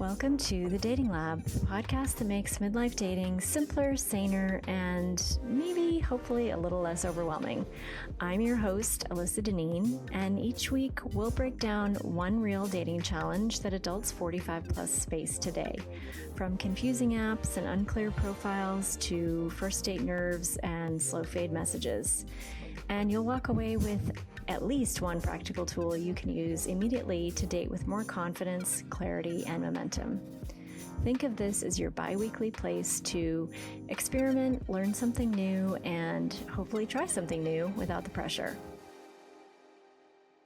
Welcome to The Dating Lab, the podcast that makes midlife dating simpler, saner, and maybe, hopefully, a little less overwhelming. I'm your host, Alyssa Deneen, and each week we'll break down one real dating challenge that adults 45 plus face today. From confusing apps and unclear profiles to first date nerves and slow fade messages. And you'll walk away with at least one practical tool you can use immediately to date with more confidence, clarity, and momentum. Think of this as your bi-weekly place to experiment, learn something new, and hopefully try something new without the pressure.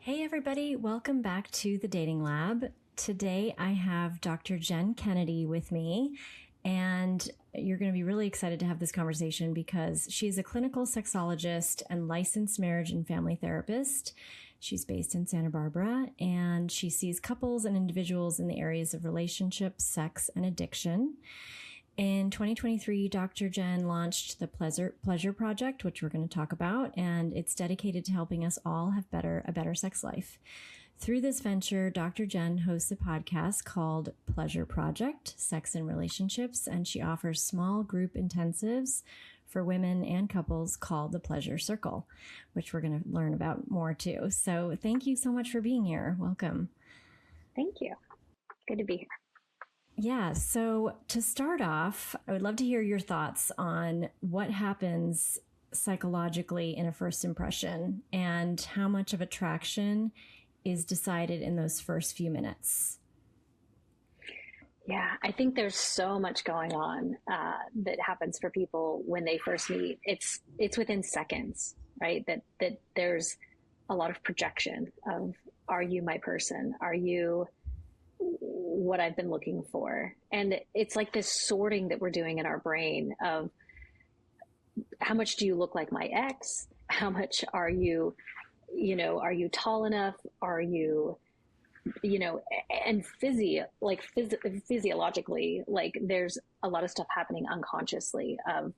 Hey everybody, welcome back to the Dating Lab. Today I have Dr. Jenn Kennedy with me, and you're going to be really excited to have this conversation because she's a clinical sexologist and licensed marriage and family therapist. She's based in Santa Barbara, and she sees couples and individuals in the areas of relationships, sex, and addiction. In 2023, Dr. Jenn launched the Pleasure Project, which we're going to talk about, and it's dedicated to helping us all have a better sex life. Through this venture, Dr. Jenn hosts a podcast called Pleasure Project, Sex and Relationships, and she offers small group intensives for women and couples called the Pleasure Circle, which we're going to learn about more too. So thank you so much for being here. Welcome. Thank you. Good to be here. Yeah. So to start off, I would love to hear your thoughts on what happens psychologically in a first impression and how much of attraction is decided in those first few minutes. Yeah, I think there's so much going on that happens for people when they first meet. It's within seconds, right? That there's a lot of projection of, are you my person? Are you what I've been looking for? And it's like this sorting that we're doing in our brain of how much do you look like my ex? How much are you tall enough? Are you, and physiologically, like there's a lot of stuff happening unconsciously of,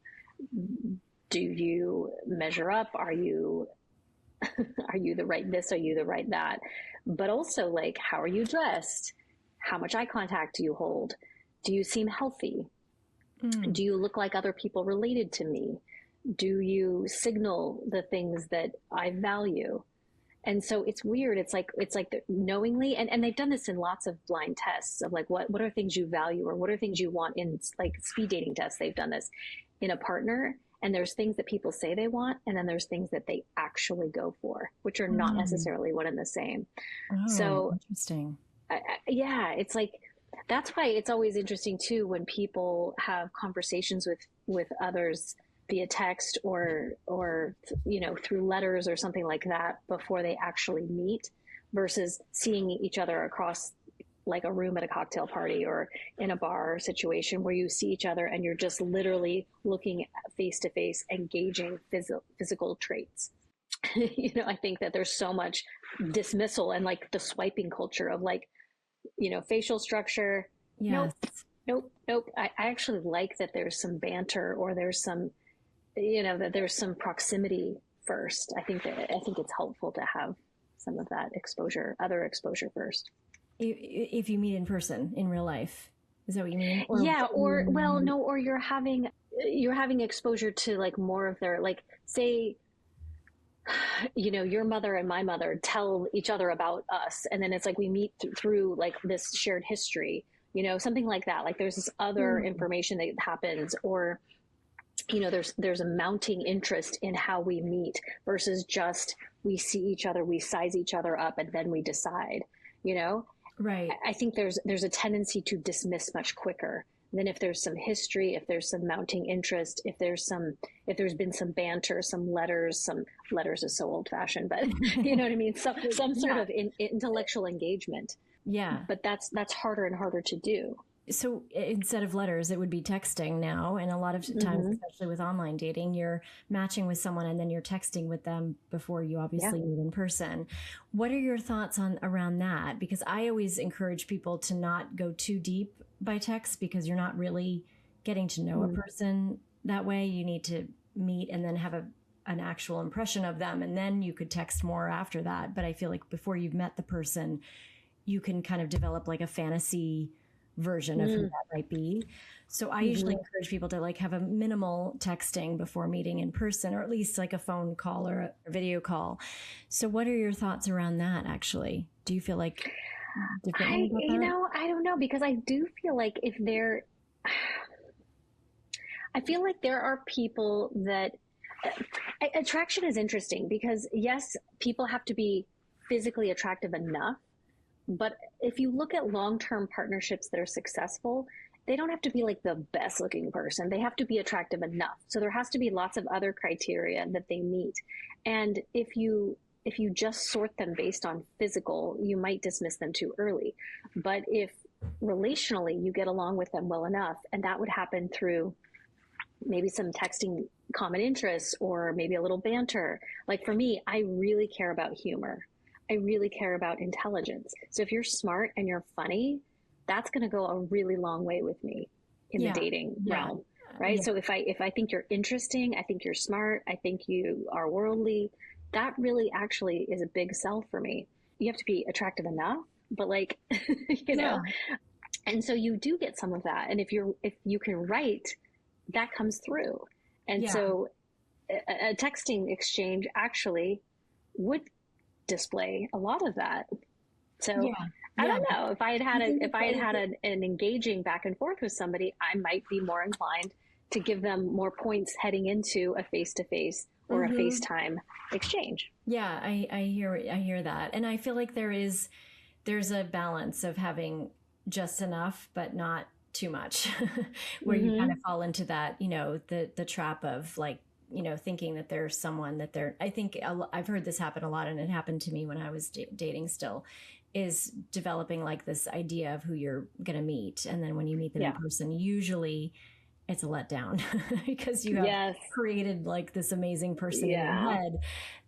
do you measure up? Are you the right this? Are you the right that? But also like, how are you dressed? How much eye contact do you hold? Do you seem healthy? Do you look like other people related to me? Do you signal the things that I value? And so it's weird. It's like knowingly, and they've done this in lots of blind tests of like, what are things you value or what are things you want in like speed dating tests. They've done this in a partner, and there's things that people say they want. And then there's things that they actually go for, which are not necessarily one and the same. Oh, so interesting. Yeah, it's like, that's why it's always interesting too, when people have conversations with others via text or through letters or something like that before they actually meet, versus seeing each other across like a room at a cocktail party or in a bar situation where you see each other and you're just literally looking face to face, engaging physical traits. I think that there's so much dismissal and like the swiping culture of like, facial structure. Yes. Nope. I actually like that there's some banter or there's some, that there's some proximity first. I think it's helpful to have some of that other exposure first. If you meet in person in real life, is that what you mean? Or you're having exposure to like more of their, like, say, your mother and my mother tell each other about us. And then it's like, we meet through like this shared history, something like that. Like there's this other information that happens, or, there's a mounting interest in how we meet versus just, we see each other, we size each other up, and then we decide, Right. I think there's a tendency to dismiss much quicker than if there's some history, if there's some mounting interest, if there's been some banter, some letters is so old fashioned, but you know what I mean? Some sort of intellectual engagement. Yeah. But that's harder and harder to do. So instead of letters, it would be texting now. And a lot of times, especially with online dating, you're matching with someone and then you're texting with them before you obviously meet in person. What are your thoughts around that? Because I always encourage people to not go too deep by text, because you're not really getting to know a person that way. You need to meet and then have an actual impression of them. And then you could text more after that. But I feel like before you've met the person, you can kind of develop like a fantasy version of who that might be. So I usually encourage people to like have a minimal texting before meeting in person, or at least like a phone call or a video call. So what are your thoughts around that actually? Do you feel like differently about that? I don't know, because I do feel like I feel like there are people that attraction is interesting, because yes, people have to be physically attractive enough. But if you look at long-term partnerships that are successful, they don't have to be like the best looking person. They have to be attractive enough. So there has to be lots of other criteria that they meet. And if you just sort them based on physical, you might dismiss them too early. But if relationally you get along with them well enough, and that would happen through maybe some texting common interests or maybe a little banter. Like for me, I really care about humor. I really care about intelligence. So if you're smart and you're funny, that's going to go a really long way with me in the dating realm, right? So if I think you're interesting, I think you're smart, I think you are worldly, that really actually is a big sell for me. You have to be attractive enough, but like, you know, and so you do get some of that. And if you can write, that comes through. And so a texting exchange actually would display a lot of that. So I don't know, if I had had an engaging back and forth with somebody, I might be more inclined to give them more points heading into a face-to-face or a FaceTime exchange. Yeah, I hear that. And I feel like there's a balance of having just enough, but not too much, where you kind of fall into that, you know, the trap of like, you know, thinking that there's someone that I think I've heard this happen a lot, and it happened to me when I was dating still, is developing like this idea of who you're going to meet. And then when you meet them in person, usually it's a letdown because you have created like this amazing person in your head,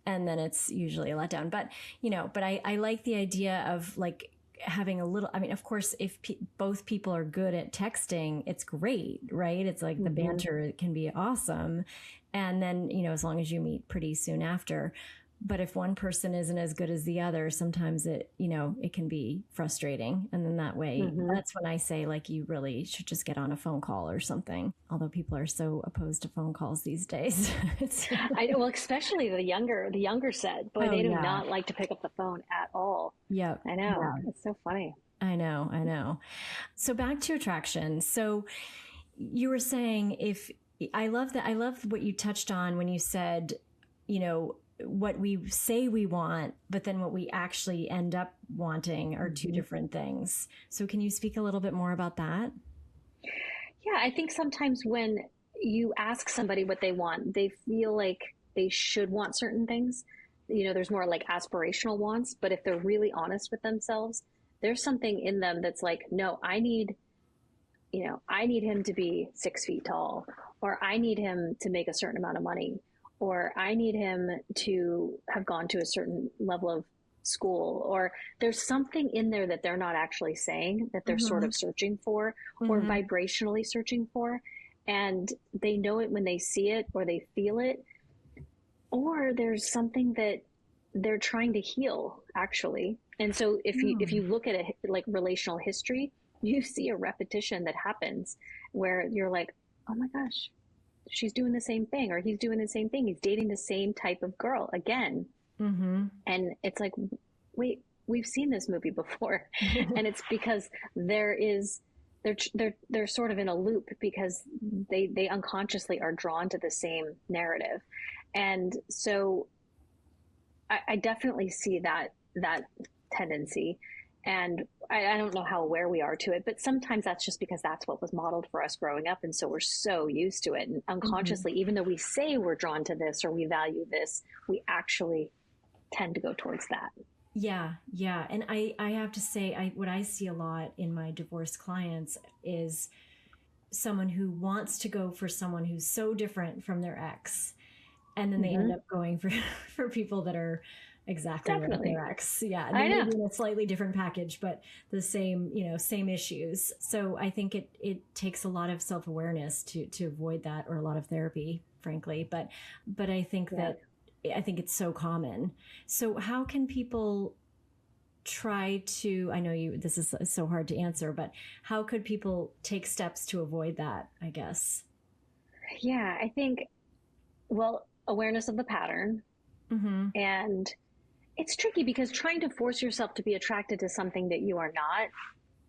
and then it's usually a letdown. But, you know, but I like the idea of like having a little, I mean, of course, if both people are good at texting, it's great, right? It's like the banter can be awesome. And then, you know, as long as you meet pretty soon after. But if one person isn't as good as the other, sometimes it, you know, it can be frustrating. And then that way, that's when I say like, you really should just get on a phone call or something. Although people are so opposed to phone calls these days. Well, especially the younger set, boy, they do not like to pick up the phone at all. Yep. I know. Yeah. It's so funny. I know. So back to attraction. So you were saying I love what you touched on when you said, you know, what we say we want, but then what we actually end up wanting are two different things. So can you speak a little bit more about that? Yeah, I think sometimes when you ask somebody what they want, they feel like they should want certain things. You know, there's more like aspirational wants, but if they're really honest with themselves, there's something in them that's like, no, I need him to be 6 feet tall, or I need him to make a certain amount of money, or I need him to have gone to a certain level of school, or there's something in there that they're not actually saying that they're sort of searching for, or vibrationally searching for. And they know it when they see it or they feel it, or there's something that they're trying to heal actually. And so if you look at it like relational history, you see a repetition that happens where you're like, oh my gosh, she's doing the same thing, or he's doing the same thing. He's dating the same type of girl again. And it's like, wait, we've seen this movie before. And it's because they're sort of in a loop, because they unconsciously are drawn to the same narrative. And so I definitely see that tendency. And I don't know how aware we are to it, but sometimes that's just because that's what was modeled for us growing up. And so we're so used to it. And unconsciously, even though we say we're drawn to this or we value this, we actually tend to go towards that. Yeah. And I have to say, what I see a lot in my divorced clients is someone who wants to go for someone who's so different from their ex. And then they end up going for people that are exactly like their ex. Yeah. They may be in a slightly different package, but the same, same issues. So I think it takes a lot of self-awareness to avoid that, or a lot of therapy, frankly. But I think I think it's so common. So how can people try to, I know this is so hard to answer, but how could people take steps to avoid that, I guess? Yeah, I think, well, awareness of the pattern. Mm-hmm. And it's tricky because trying to force yourself to be attracted to something that you are not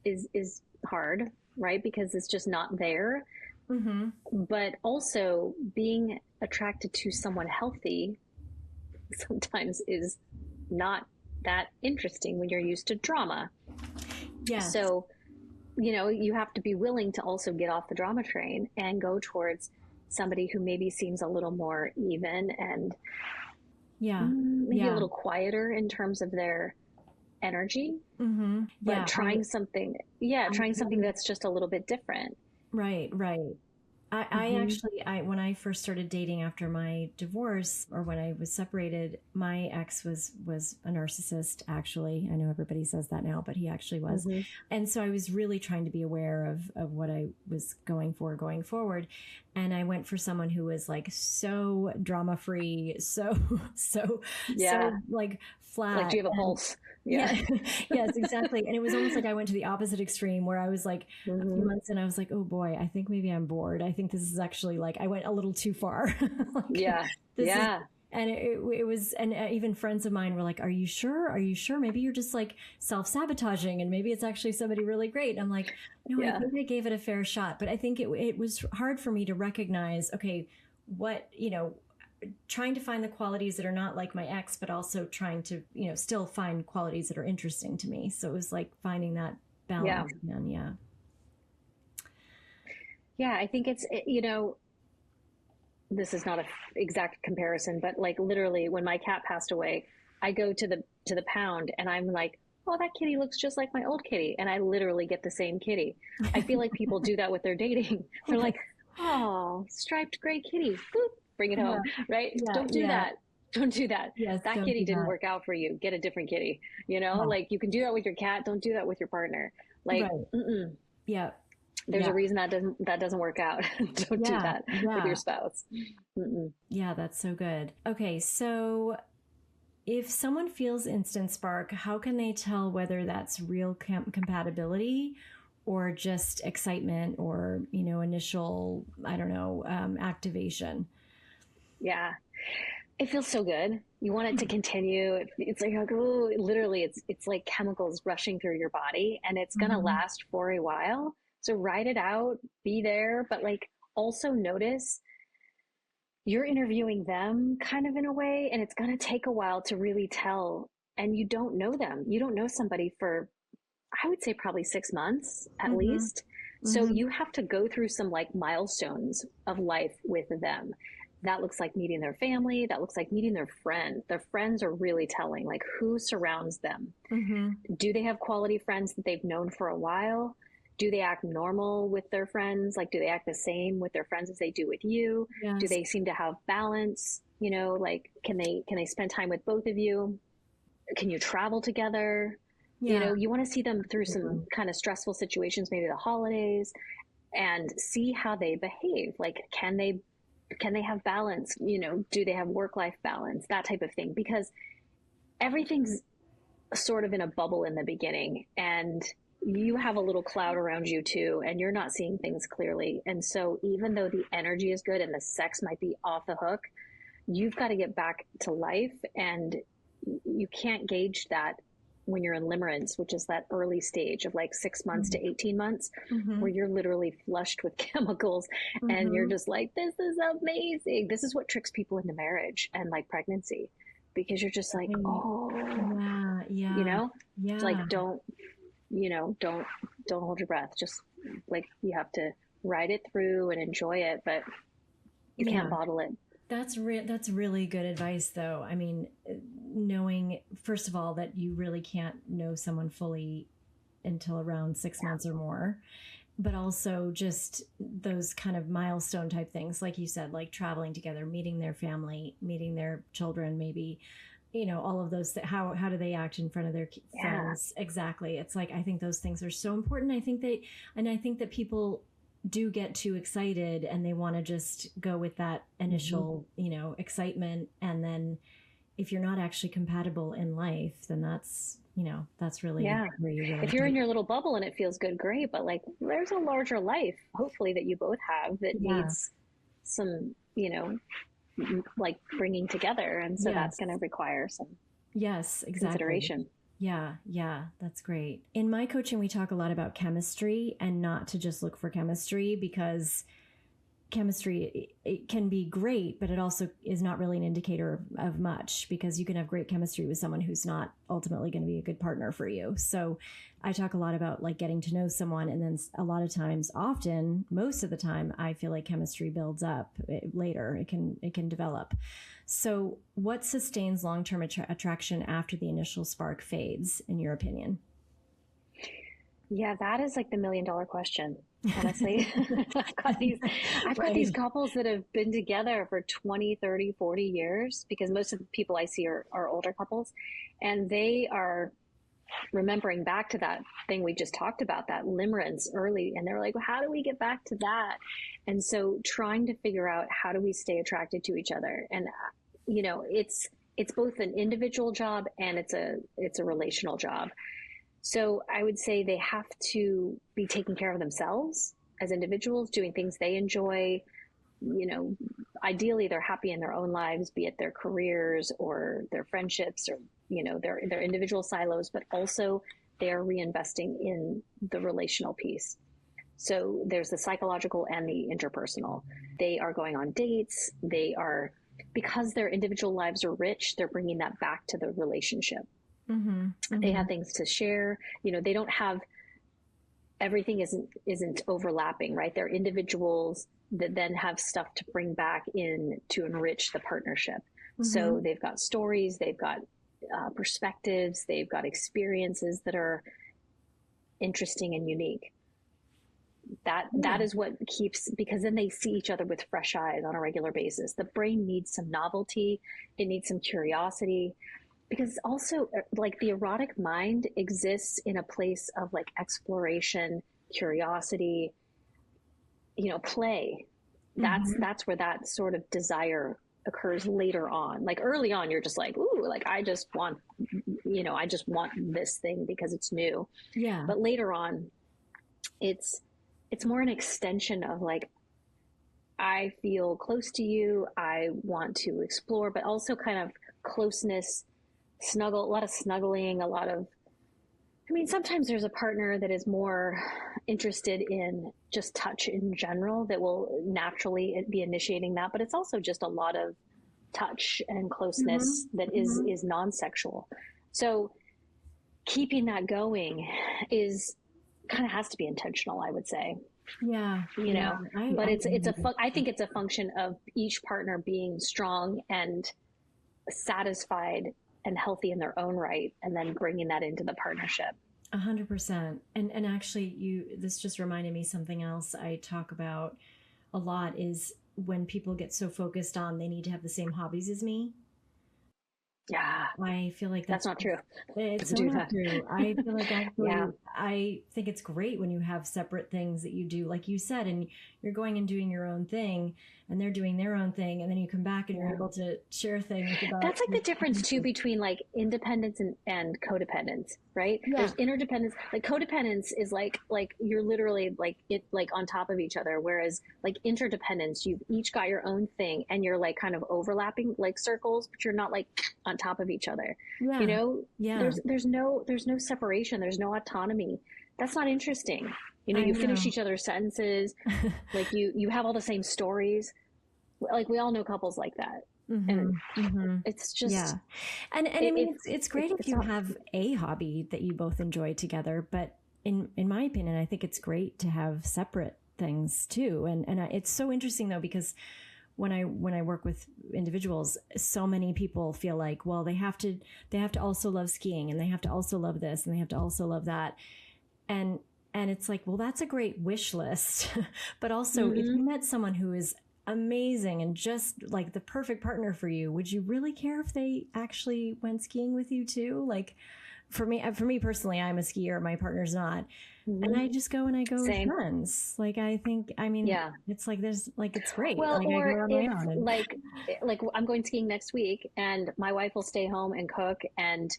is hard, right? Because it's just not there. Mm-hmm. But also being attracted to someone healthy sometimes is not that interesting when you're used to drama. Yes. So, you have to be willing to also get off the drama train and go towards somebody who maybe seems a little more even and maybe a little quieter in terms of their energy. Mm-hmm. But trying something that's just a little bit different. Right. I actually, when I first started dating after my divorce, or when I was separated, my ex was a narcissist. Actually, I know everybody says that now, but he actually was. Mm-hmm. And so I was really trying to be aware of what I was going for going forward. And I went for someone who was like so drama free, so like flat. Like, do you have a pulse? Yeah. Yes, exactly. And it was almost like I went to the opposite extreme where I was like a few months in, I was like, oh boy, I think maybe I'm bored. I think this is actually like, I went a little too far. And it was, and even friends of mine were like, are you sure? Are you sure? Maybe you're just like self-sabotaging and maybe it's actually somebody really great. And I'm like, no, I think I gave it a fair shot. But I think it was hard for me to recognize, okay, what, trying to find the qualities that are not like my ex, but also trying to, still find qualities that are interesting to me. So it was like finding that balance again. Yeah. Yeah. I think it's, this is not an exact comparison, but like literally when my cat passed away, I go to the pound and I'm like, oh, that kitty looks just like my old kitty. And I literally get the same kitty. I feel like people do that with their dating. They're like, oh, striped gray kitty. Boop, bring it home, right? Yeah, Don't do that. Don't do that. Yes, that kitty didn't work out for you. Get a different kitty. Like you can do that with your cat. Don't do that with your partner. Like, yeah. There's a reason that doesn't work out. Don't do that with your spouse. Yeah, that's so good. Okay, so if someone feels instant spark, how can they tell whether that's real compatibility or just excitement or, initial, I don't know, activation? Yeah. It feels so good. You want it to continue. It's like, oh, literally, it's like chemicals rushing through your body and it's going to last for a while. So ride it out, be there, but like also notice you're interviewing them kind of in a way, and it's going to take a while to really tell. And you don't know them. You don't know somebody for, I would say probably 6 months at least. So you have to go through some like milestones of life with them. That looks like meeting their family. That looks like meeting their friend. Their friends are really telling, like who surrounds them. Do they have quality friends that they've known for a while? Do they act normal with their friends? Like, do they act the same with their friends as they do with you? Yes. Do they seem to have balance? Like, can they spend time with both of you? Can you travel together? Yeah. You want to see them through some kind of stressful situations, maybe the holidays, and see how they behave. Like, can they have balance? Do they have work-life balance? That type of thing. Because everything's sort of in a bubble in the beginning, and you have a little cloud around you too, and you're not seeing things clearly. And so even though the energy is good and the sex might be off the hook, you've got to get back to life. And you can't gauge that when you're in limerence, which is that early stage of like 6 months to 18 months, where you're literally flushed with chemicals and you're just like, this is amazing. This is what tricks people into marriage and like pregnancy, because you're just like, oh, like, don't hold your breath. Just like, you have to ride it through and enjoy it, but you can't bottle it. That's really good advice, though. I mean, knowing, first of all, that you really can't know someone fully until around 6 months or more, but also just those kind of milestone type things, like you said, like traveling together, meeting their family, meeting their children, maybe, all of those. How do they act in front of their friends? Exactly. It's like, I think those things are so important. I think that people do get too excited and they want to just go with that initial, excitement. And then if you're not actually compatible in life, then that's, that's really Yeah. where you really If you're in your little bubble and it feels good, great. But like, there's a larger life, hopefully, that you both have that needs some, like bringing together. And so that's going to require some consideration. Yeah, that's great. In my coaching, we talk a lot about chemistry and not to just look for chemistry, because chemistry, it can be great, but it also is not really an indicator of much, because you can have great chemistry with someone who's not ultimately going to be a good partner for you. So I talk a lot about like getting to know someone, and then a lot of times, often, most of the time, I feel like chemistry builds up later. It can develop. So what sustains long-term attraction after the initial spark fades, in your opinion? Yeah, that is like the $1,000,000 question. Honestly, I've got these couples that have been together for 20, 30, 40 years, because most of the people I see are older couples, and they are remembering back to that thing we just talked about, that limerence early. And they're like, well, how do we get back to that? And so trying to figure out, how do we stay attracted to each other? And, it's both an individual job and it's a relational job. So I would say they have to be taking care of themselves as individuals, doing things they enjoy. Ideally they're happy in their own lives, be it their careers or their friendships or, their individual silos, but also they're reinvesting in the relational piece. So there's the psychological and the interpersonal. They are going on dates. Because their individual lives are rich, they're bringing that back to the relationship. Mm-hmm, mm-hmm. They have things to share. They don't have, everything isn't overlapping, right? They're individuals that then have stuff to bring back in to enrich the partnership. Mm-hmm. So they've got stories, they've got perspectives, they've got experiences that are interesting and unique. That is what keeps, because then they see each other with fresh eyes on a regular basis. The brain needs some novelty. It needs some curiosity. Because also, like, the erotic mind exists in a place of like exploration, curiosity, play. That's where that sort of desire occurs later on. Like early on, you're just like, ooh, like I just want this thing because it's new. Yeah. But later on, it's more an extension of like, I feel close to you. I want to explore, but also kind of closeness. A lot of snuggling, sometimes there's a partner that is more interested in just touch in general that will naturally be initiating that, but it's also just a lot of touch and closeness that is non-sexual. So keeping that going has to be intentional, I would say. Yeah. But I think it's a function of each partner being strong and satisfied and healthy in their own right, and then bringing that into the partnership. 100%. And actually, this just reminded me something else I talk about a lot is when people get so focused on they need to have the same hobbies as me. Yeah, I feel like that's not true. It's so not true. I feel like actually, I think it's great when you have separate things that you do, like you said, and you're going and doing your own thing, and they're doing their own thing, and then you come back and you're able to share things about. That's like the difference too between like independence and codependence, right? Yeah. There's interdependence. Like codependence is like you're literally like on top of each other, whereas like interdependence, you've each got your own thing, and you're like kind of overlapping like circles, but you're not like on top of each other. Yeah. There's no separation. There's no autonomy. That's not interesting. You finish each other's sentences. Like you have all the same stories. Like we all know couples like that. And it's just, and I mean, it's great if you have a hobby that you both enjoy together, but in my opinion, I think it's great to have separate things too. And it's so interesting though, because when I work with individuals, so many people feel like, well, they have to also love skiing, and they have to also love this, and they have to also love that. And it's like, well, that's a great wish list. But also if you met someone who is amazing and just like the perfect partner for you, would you really care if they actually went skiing with you too? Like, for me personally, I'm a skier. My partner's not. And I just go with friends. Like, I think, I mean, it's like, it's great. Well, like, or I go on if my own and... like I'm going skiing next week and my wife will stay home and cook and,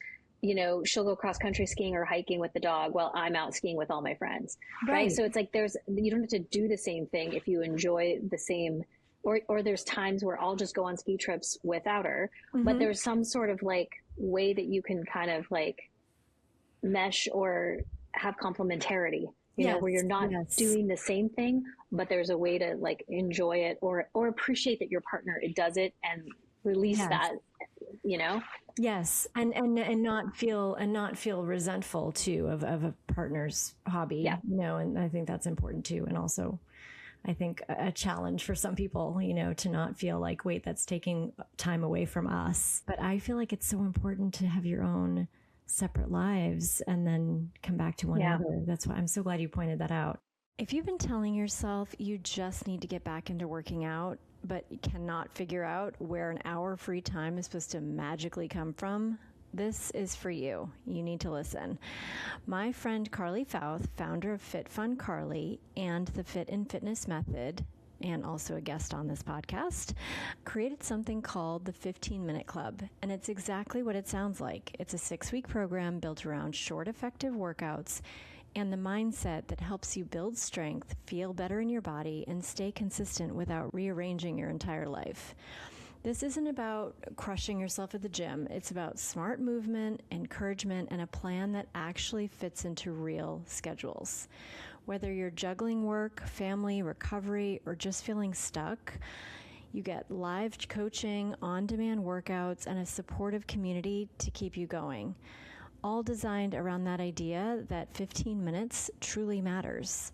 she'll go cross country skiing or hiking with the dog while I'm out skiing with all my friends. Right. So it's like, you don't have to do the same thing if you enjoy the same, or there's times where I'll just go on ski trips without her, but there's some sort of like way that you can kind of like mesh or have complementarity, where you're not doing the same thing, but there's a way to like enjoy it or appreciate that your partner does it and release that, Yes. And not feel resentful too of a partner's hobby, and I think that's important too. And also I think a challenge for some people, to not feel like, wait, that's taking time away from us. But I feel like it's so important to have your own separate lives and then come back to one another. That's why I'm so glad you pointed that out. If you've been telling yourself you just need to get back into working out, but you cannot figure out where an hour free time is supposed to magically come from, this is for you. You need to listen. My friend Carly Fouth, founder of Fit Fun Carly and the Fit in Fitness Method, and also a guest on this podcast, created something called the 15-Minute Club. And it's exactly what it sounds like. It's a 6-week program built around short, effective workouts and the mindset that helps you build strength, feel better in your body, and stay consistent without rearranging your entire life. This isn't about crushing yourself at the gym. It's about smart movement, encouragement, and a plan that actually fits into real schedules. Whether you're juggling work, family, recovery, or just feeling stuck, you get live coaching, on-demand workouts, and a supportive community to keep you going. All designed around that idea that 15 minutes truly matters.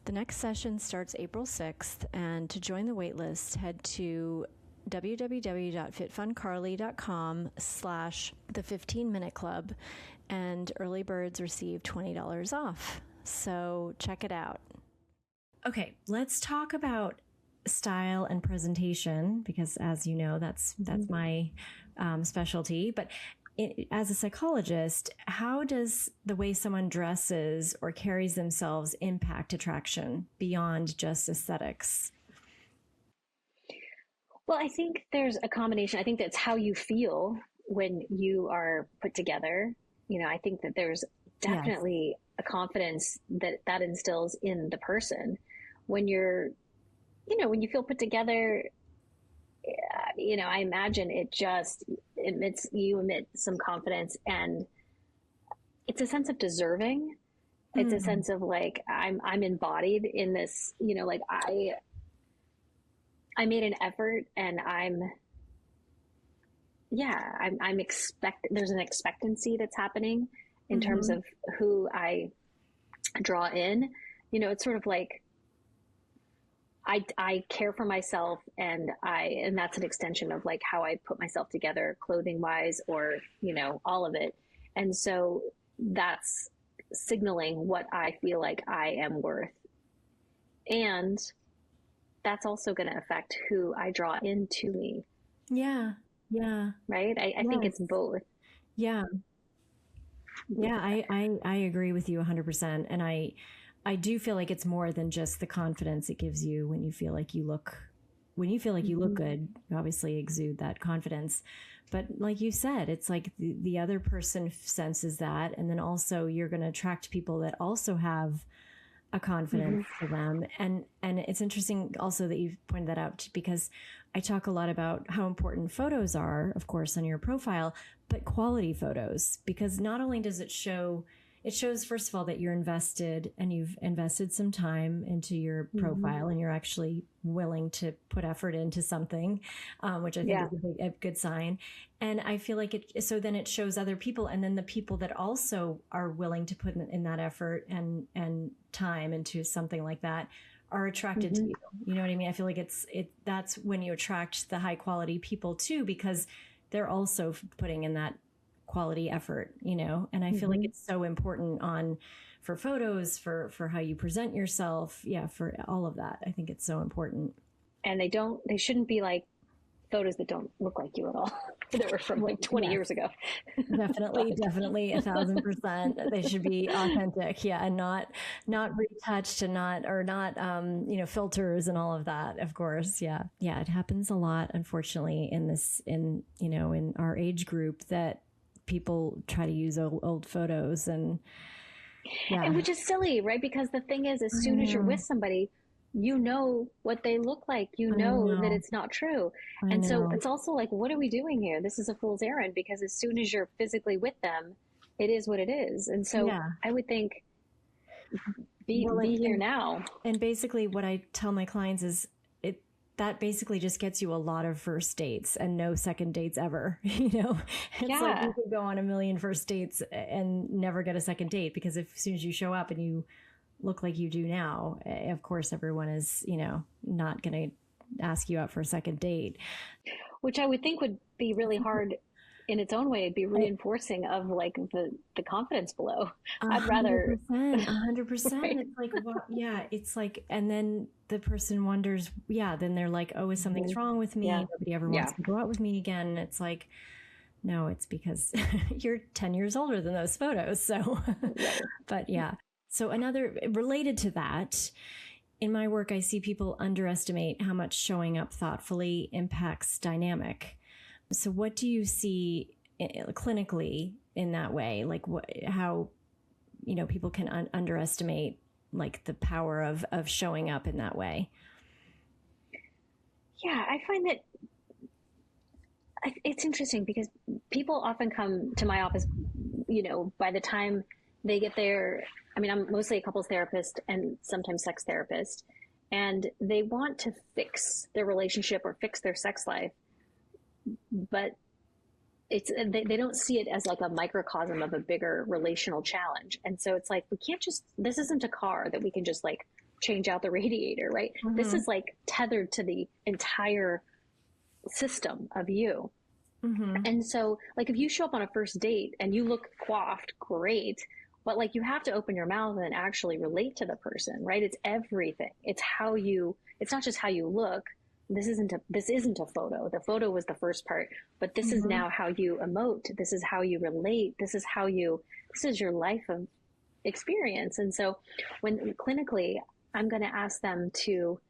The next session starts April 6th, and to join the waitlist, head to www.fitfuncharly.com/the15minute club, and early birds receive $20 off. So check it out. Okay, let's talk about style and presentation, because as you know, that's my specialty. But as a psychologist, how does the way someone dresses or carries themselves impact attraction beyond just aesthetics? Well, I think there's a combination. I think that's how you feel when you are put together. I think that there's definitely a confidence that instills in the person when when you feel put together. I imagine you emit some confidence, and it's a sense of deserving. It's a sense of like, I'm embodied in this, like I made an effort, and there's an expectancy that's happening in terms of who I draw in. It's sort of like I care for myself, and that's an extension of like how I put myself together, clothing wise, or, all of it. And so that's signaling what I feel like I am worth. And that's also going to affect who I draw into me. Yeah. Yeah. Right. I think it's both. Yeah. Yeah. I agree with you 100%. And I do feel like it's more than just the confidence it gives you when you feel like you look good. You obviously exude that confidence. But like you said, it's like the other person senses that. And then also you're going to attract people that also have a confidence to them. And it's interesting also that you've pointed that out, because I talk a lot about how important photos are, of course, on your profile, but quality photos, because not only does it shows, first of all, that you're invested and you've invested some time into your profile and you're actually willing to put effort into something, which I think is a good sign. And I feel like so then it shows other people, and then the people that also are willing to put in that effort and time into something like that are attracted to you. You know what I mean? I feel like that's when you attract the high quality people too, because they're also putting in that quality effort, and I feel like it's so important for photos, for how you present yourself. Yeah. For all of that. I think it's so important. And they shouldn't be like photos that don't look like you at all, that were from like 20 Yes. years ago. Definitely, But definitely 1,000%. They should be authentic, yeah, and not retouched and not filters and all of that. Of course, yeah, yeah. It happens a lot, unfortunately, in our age group that people try to use old photos and and yeah, which is silly, right? Because the thing is, as I soon as you're with know, somebody, you know what they look like, you I know that know, it's not true. I And so know. it's also like, what are we doing here? This is a fool's errand, because as soon as you're physically with them, it is what it is. And so Yeah. I would think, Well, be here now. and basically what I tell my clients is that basically just gets you a lot of first dates and no second dates ever. It's like you Yeah. could go on a million first dates and never get a second date because as soon as you show up and you look like you do now, of course everyone is, not going to ask you out for a second date. Which I would think would be really hard in its own way. It'd be I- reinforcing of like the confidence below. A I'd hundred rather, percent, 100%. right? It's like, what? Yeah, it's like, and then the person wonders, yeah, then they're like, oh, is something's Mhm. wrong with Yeah. me? Nobody ever Yeah. wants to go out with me again. And it's like, no, it's because you're 10 years older than those photos. So, Right. but yeah. So, another related to that, in my work, I see people underestimate how much showing up thoughtfully impacts dynamic. So, what do you see clinically in that way? Like, how, people can underestimate like the power of showing up in that way? Yeah. I find that it's interesting because people often come to my office, by the time they get there. I mean, I'm mostly a couples therapist and sometimes sex therapist, and they want to fix their relationship or fix their sex life, but they don't see it as like a microcosm of a bigger relational challenge. And so it's like, we can't just, this isn't a car that we can just like change out the radiator, right? This Mm-hmm. is like tethered to the entire system of you. Mm-hmm. And so, like, if you show up on a first date and you look coiffed, great, but like you have to open your mouth and actually relate to the person, right? It's everything. It's how you. It's not just how you look. This isn't a photo. The photo was the first part, but this is Mm-hmm. now how you emote. This is how you relate. This is how you. This is your life of experience. And so, when clinically, I'm going to ask them to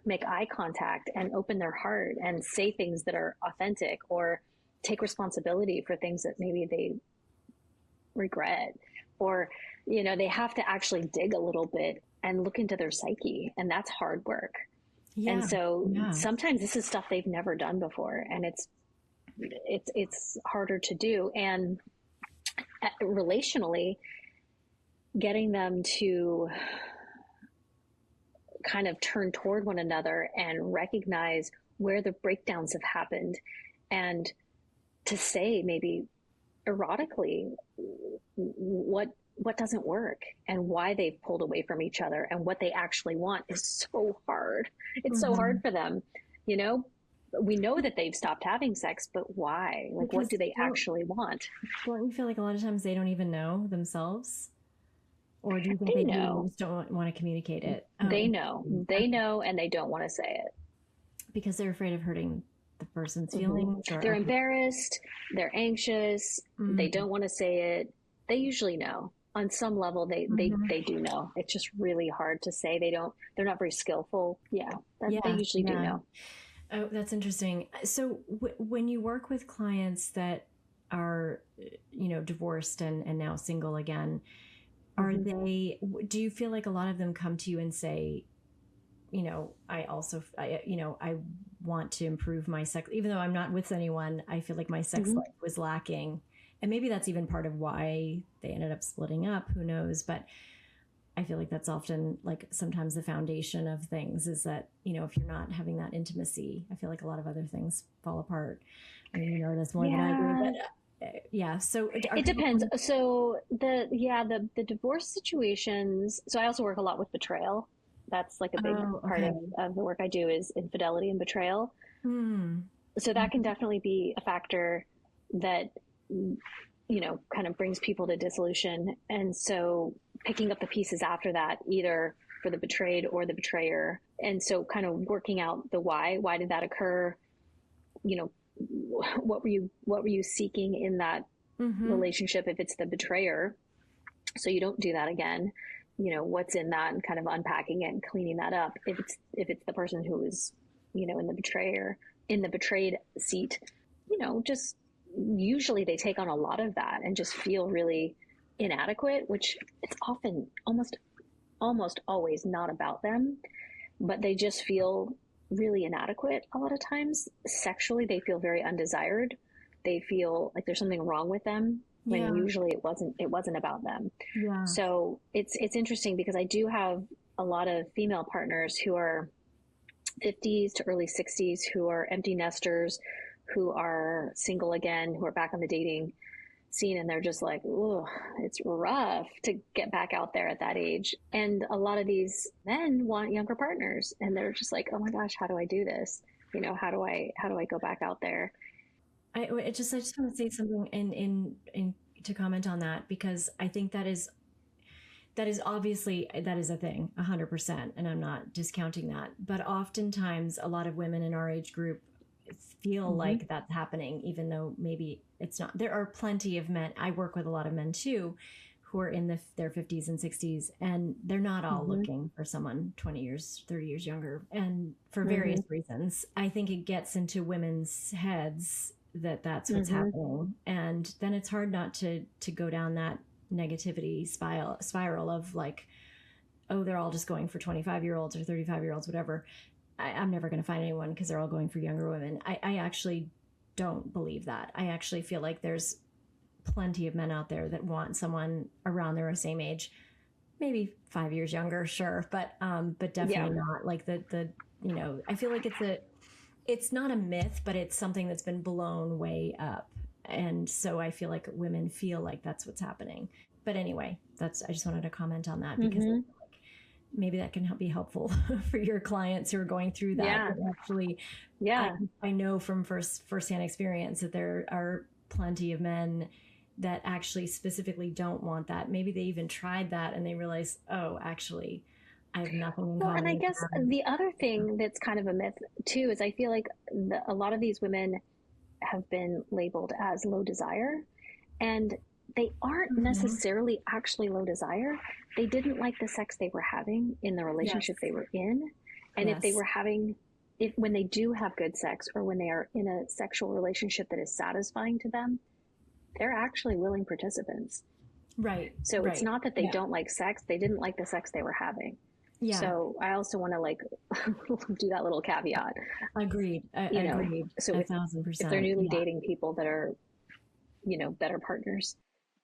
make eye contact and open their heart and say things that are authentic, or take responsibility for things that maybe they regret, or they have to actually dig a little bit and look into their psyche, and that's hard work. And Yeah. so Yeah. sometimes this is stuff they've never done before, and it's harder to do. And relationally, getting them to kind of turn toward one another and recognize where the breakdowns have happened, and to say maybe erotically what doesn't work and why they've pulled away from each other and what they actually want is so hard. It's so Mm-hmm. hard for them. You know, we know that they've stopped having sex, but why? Like, what Because do they actually want? don't you feel like a lot of times they don't even know themselves? Or do you think They they do and know. just don't want to communicate it? They know. They know, and they don't want to say it. Because they're afraid of hurting the person's Mm-hmm. feelings or They're okay. embarrassed. They're anxious. They don't want to say it. They usually know. On some level, they do know. It's just really hard to say. They're not very skillful. Yeah, they Yeah, usually do yeah. know. Oh, that's interesting. So when you work with clients that are, divorced and now single again, are they, do you feel like a lot of them come to you and say, I want to improve my sex, even though I'm not with anyone, I feel like my sex Mm-hmm. life was lacking. And maybe that's even part of why they ended up splitting up, who knows? But I feel like that's often like sometimes the foundation of things is that, if you're not having that intimacy, I feel like a lot of other things fall apart. I mean, you know this more than I do, Yeah, but yeah. So are it people depends. So the divorce situations. So I also work a lot with betrayal. That's like a big oh, part okay. of the work I do, is infidelity and betrayal. Hmm. So that can definitely be a factor that kind of brings people to dissolution. And so picking up the pieces after that, either for the betrayed or the betrayer. And so kind of working out the why did that occur? You know, what were you seeking in that relationship if it's the betrayer? So you don't do that again. You know, what's in that, and kind of unpacking it and cleaning that up. If it's the person who is, you know, in the betrayed seat, you know, just usually they take on a lot of that and just feel really inadequate, which it's often almost always not about them, but they just feel really inadequate a lot of times. Sexually, they feel very undesired. They feel like there's something wrong with them when usually it wasn't about them. Yeah. So it's interesting because I do have a lot of female partners who are 50s to early 60s, who are empty nesters, who are single again, who are back on the dating scene, and they're just like, oh, it's rough to get back out there at that age. And a lot of these men want younger partners, and they're just like, oh my gosh, how do I do this? You know, how do I go back out there? I just want to say something in to comment on that, because I think that is obviously, that is a thing 100%. And I'm not discounting that, but oftentimes a lot of women in our age group feel like that's happening, even though maybe it's not. There are plenty of men. I work with a lot of men too, who are in their 50s and 60s, and they're not all looking for someone 20 years, 30 years younger. And for various reasons, I think it gets into women's heads that that's what's happening. And then it's hard not to go down that negativity spiral of like, oh, they're all just going for 25-year-olds or 35-year-olds, whatever. I'm never going to find anyone because they're all going for younger women. I actually don't believe that. I actually feel like there's plenty of men out there that want someone around their same age, maybe 5 years younger, sure, but definitely not like the you know. I feel like it's not a myth, but it's something that's been blown way up, and so I feel like women feel like that's what's happening. But anyway, I just wanted to comment on that because maybe that can be helpful for your clients who are going through that. Yeah. But actually, I know from firsthand experience that there are plenty of men that actually specifically don't want that. Maybe they even tried that and they realize, oh, actually, I have nothing in common. And I guess the other thing that's kind of a myth too is I feel like a lot of these women have been labeled as low desire, and they aren't necessarily actually low desire. They didn't like the sex they were having in the relationship they were in. And if they were when they do have good sex, or when they are in a sexual relationship that is satisfying to them, they're actually willing participants. Right. So it's not that they don't like sex. They didn't like the sex they were having. Yeah. So I also want to like do that little caveat. Agreed. Agreed. So 1,000%. If they're newly dating people that are, you know, better partners,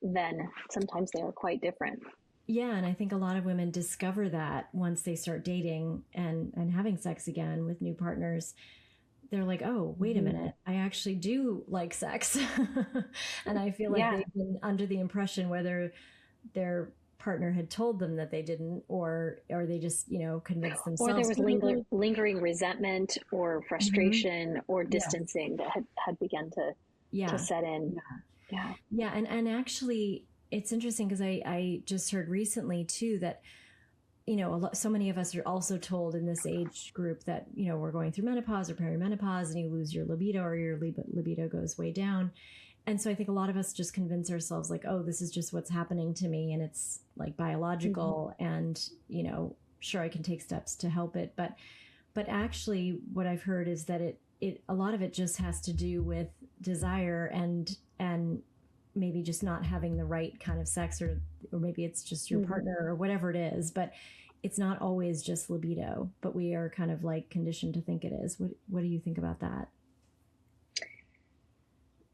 then sometimes they are quite different. Yeah. And I think a lot of women discover that once they start dating and having sex again with new partners, they're like, oh, wait a minute, I actually do like sex. And I feel like they've been under the impression, whether their partner had told them that they didn't, or they just, you know, convinced themselves. Or there was lingering resentment or frustration or distancing that had begun to set in. Yeah. And actually, it's interesting because I just heard recently too that, you know, so many of us are also told in this age group that, you know, we're going through menopause or perimenopause and you lose your libido, or your libido goes way down. And so I think a lot of us just convince ourselves like, oh, this is just what's happening to me, and it's like biological, and, you know, sure, I can take steps to help it. But actually what I've heard is that it a lot of it just has to do with desire and maybe just not having the right kind of sex, or maybe it's just your partner or whatever it is, but it's not always just libido, but we are kind of like conditioned to think it is. What do you think about that?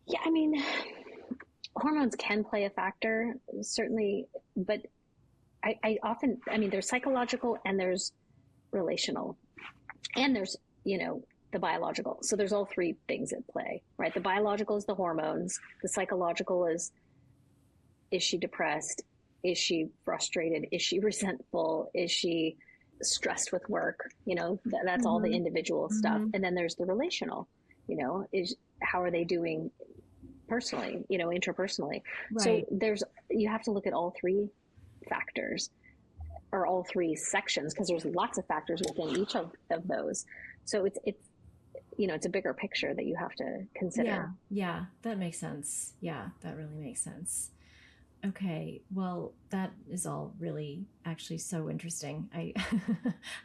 Yeah, I mean, hormones can play a factor, certainly, but I often, I mean, there's psychological and there's relational, and there's, you know, the biological. So there's all three things at play, right? The biological is the hormones. The psychological is she depressed? Is she frustrated? Is she resentful? Is she stressed with work? You know, that's all the individual stuff. And then there's the relational, you know, how are they doing personally, you know, interpersonally. Right. So you have to look at all three factors. or all three sections, because there's lots of factors within each of those. So it's a bigger picture that you have to Yeah. consider. Yeah. That makes sense. Yeah. That really makes sense. Okay. Well, that is all really actually so interesting. I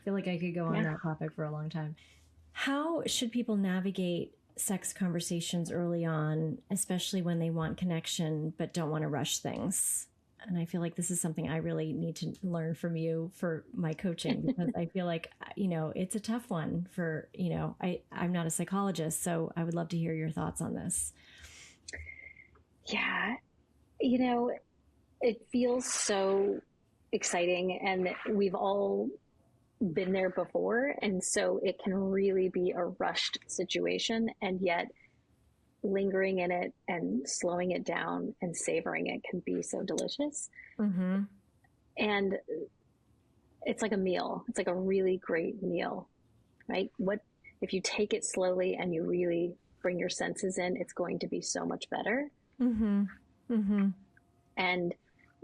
feel like I could go on Yeah. that topic for a long time. How should people navigate sex conversations early on, especially when they want connection but don't want to rush things? And I feel like this is something I really need to learn from you for my coaching, because I feel like, it's a tough one for, I'm not a psychologist, so I would love to hear your thoughts on this. Yeah. You know, it feels so exciting, and we've all been there before. And so it can really be a rushed situation, and yet lingering in it and slowing it down and savoring it can be so delicious. Mm-hmm. And it's like a meal. It's like a really great meal, right? What if you take it slowly and you really bring your senses in, it's going to be so much better. Mm-hmm. Mm-hmm. And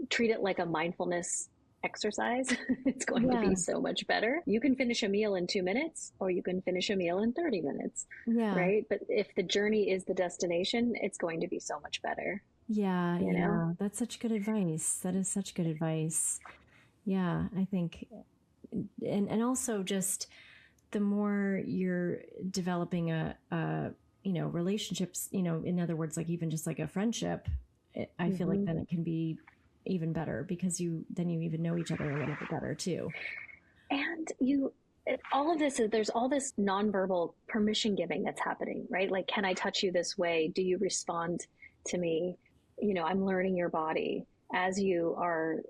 treat it like a mindfulness exercise. It's going to be Yeah. so much better. You can finish a meal in 2 minutes, or you can finish a meal in 30 minutes, Yeah. right? But if the journey is the destination, it's going to be so much better, Yeah. you know? Yeah. That's such good advice. That is such good advice. Yeah. I think, and also just the more you're developing relationships, in other words, like even just like a friendship, I feel like Mm-hmm. then it can be even better, because then you even know each other a little bit better too. And all of this is, there's all this nonverbal permission giving that's happening, right? Like, can I touch you this way? Do you respond to me? I'm learning your body as you are,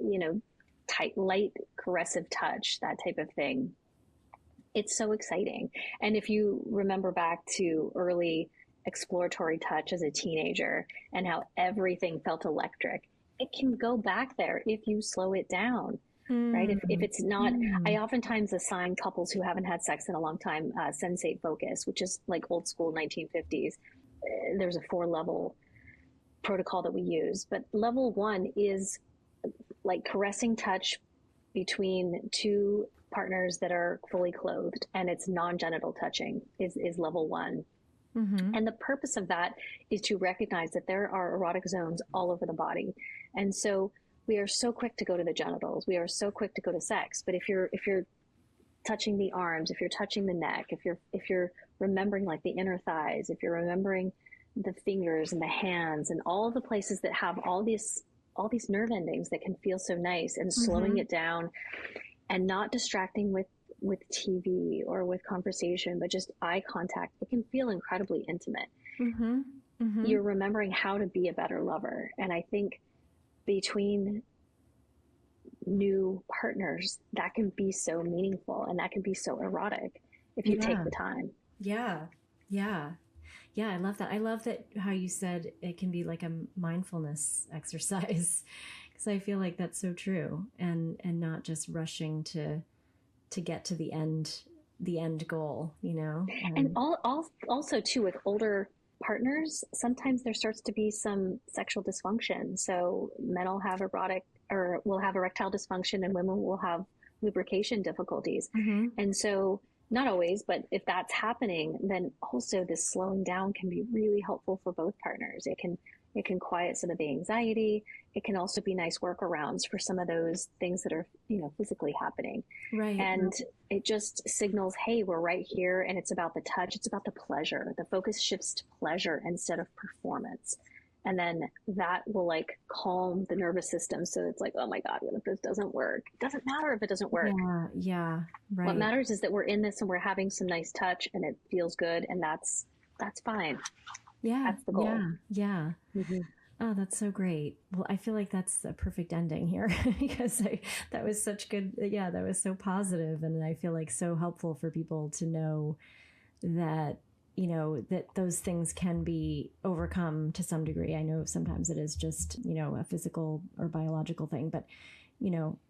tight, light, caressive touch, that type of thing. It's so exciting. And if you remember back to early exploratory touch as a teenager and how everything felt electric, it can go back there if you slow it down, right? If Mm, it's not, I mm, oftentimes assign couples who haven't had sex in a long time sensate focus, which is like old school 1950s. There's a 4 level protocol that we use, but level one is like caressing touch between two partners that are fully clothed, and it's non-genital touching is level one. mm-hmm. And the purpose of that is to recognize that there are erotic zones all over the body. And so we are so quick to go to the genitals, we are so quick to go to sex, but if you're touching the arms, if you're touching the neck, if you're remembering like the inner thighs, if you're remembering the fingers and the hands and all the places that have all these nerve endings that can feel so nice, and slowing Mm-hmm. it down and not distracting with TV or with conversation, but just eye contact, it can feel incredibly intimate. Mm-hmm. Mm-hmm. You're remembering how to be a better lover. And I think between new partners, that can be so meaningful and that can be so erotic if you take Yeah. the time. Yeah. Yeah. Yeah, I love that. I love that how you said it can be like a mindfulness exercise, because I feel like that's so true, and not just rushing to get to the end goal, And And also too, with older partners, sometimes there starts to be some sexual dysfunction. So men will have erotic or will have erectile dysfunction, and women will have lubrication difficulties. mm-hmm. And so, not always, but if that's happening, then also this slowing down can be really helpful for both partners. It can quiet some of the anxiety. It can also be nice workarounds for some of those things that are physically happening. Right. And it just signals, hey, we're right here. And it's about the touch. It's about the pleasure. The focus shifts to pleasure instead of performance. And then that will like calm the nervous system. So it's like, oh my God, what if this doesn't work? It doesn't matter if it doesn't work. Yeah. Yeah. What Right. matters is that we're in this and we're having some nice touch and it feels good. And that's fine. Yeah. That's the goal. Yeah. Yeah. Mm-hmm. Oh, that's so great. Well, I feel like that's a perfect ending here, because that was such good. Yeah, that was so positive, and I feel like so helpful for people to know that that those things can be overcome to some degree. I know sometimes it is just a physical or biological thing, but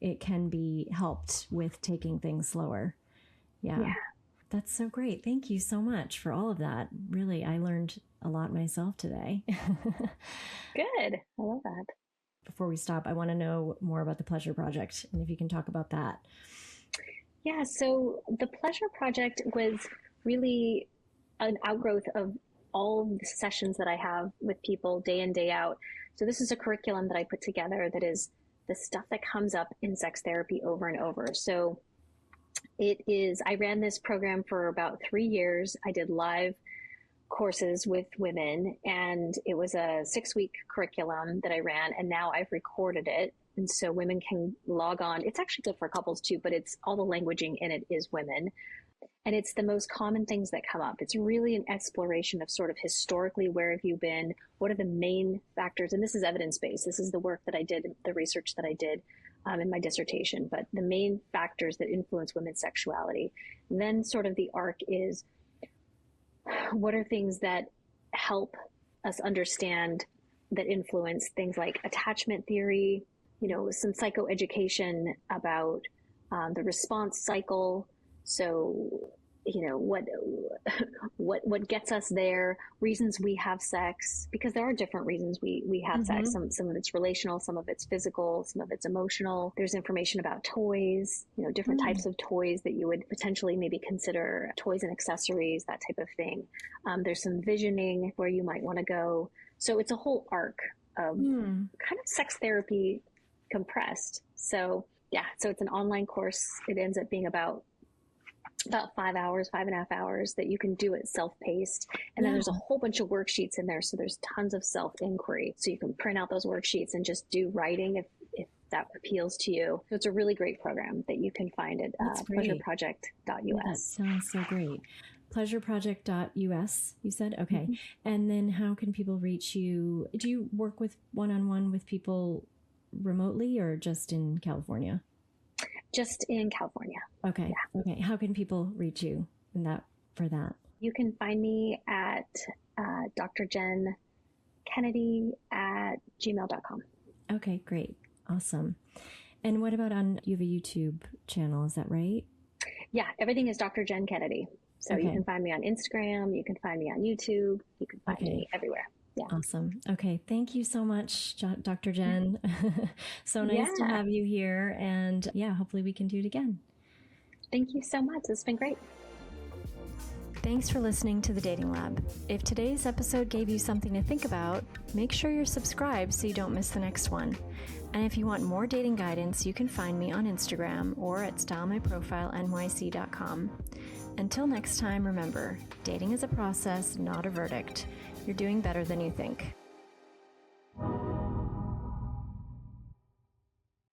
it can be helped with taking things slower. Yeah. Yeah. That's so great. Thank you so much for all of that. Really, I learned a lot myself today. Good. I love that. before we stop, I want to know more about the Pleasure Project, and if you can talk about that. Yeah, so the Pleasure Project was really an outgrowth of all of the sessions that I have with people day in, day out. So this is a curriculum that I put together that is the stuff that comes up in sex therapy over and over. So I ran this program for about 3 years. I did live courses with women, and it was a 6-week curriculum that I ran, and now I've recorded it. And so women can log on. It's actually good for couples too, but it's all the languaging in it is women. And it's the most common things that come up. It's really an exploration of sort of historically, where have you been? What are the main factors? And this is evidence-based. This is the work that I did, the research that I did in my dissertation, but the main factors that influence women's sexuality. And then sort of the arc is, what are things that help us understand, that influence things like attachment theory, some psychoeducation about the response cycle. So, what gets us there, reasons we have sex, because there are different reasons we have sex. Some of it's relational, some of it's physical, some of it's emotional. There's information about toys, different types of toys that you would potentially maybe consider toys and accessories, that type of thing. There's some visioning where you might want to go. So it's a whole arc of kind of sex therapy compressed. So yeah, so it's an online course. It ends up being about 5 hours, 5.5 hours, that you can do it self-paced. And then there's a whole bunch of worksheets in there. So there's tons of self-inquiry. So you can print out those worksheets and just do writing if that appeals to you. So it's a really great program that you can find at pleasureproject.us. That sounds so great. Pleasureproject.us, you said? Okay. And then how can people reach you? Do you work with one-on-one with people remotely or just in California? Just in California. Okay. Yeah. Okay. How can people reach you for that? You can find me at Dr. Jenn Kennedy at gmail.com. Okay, great. Awesome. And what about you have a YouTube channel, is that right? Yeah, everything is Dr. Jenn Kennedy. So you can find me on Instagram, you can find me on YouTube, you can find me everywhere. Yeah. Awesome. Okay. Thank you so much, Dr. Jenn. So nice to have you here. And hopefully we can do it again. Thank you so much. It's been great. Thanks for listening to The Dating Lab. If today's episode gave you something to think about, make sure you're subscribed so you don't miss the next one. And if you want more dating guidance, you can find me on Instagram or at stylemyprofile.nyc.com. Until next time, remember, dating is a process, not a verdict. You're doing better than you think.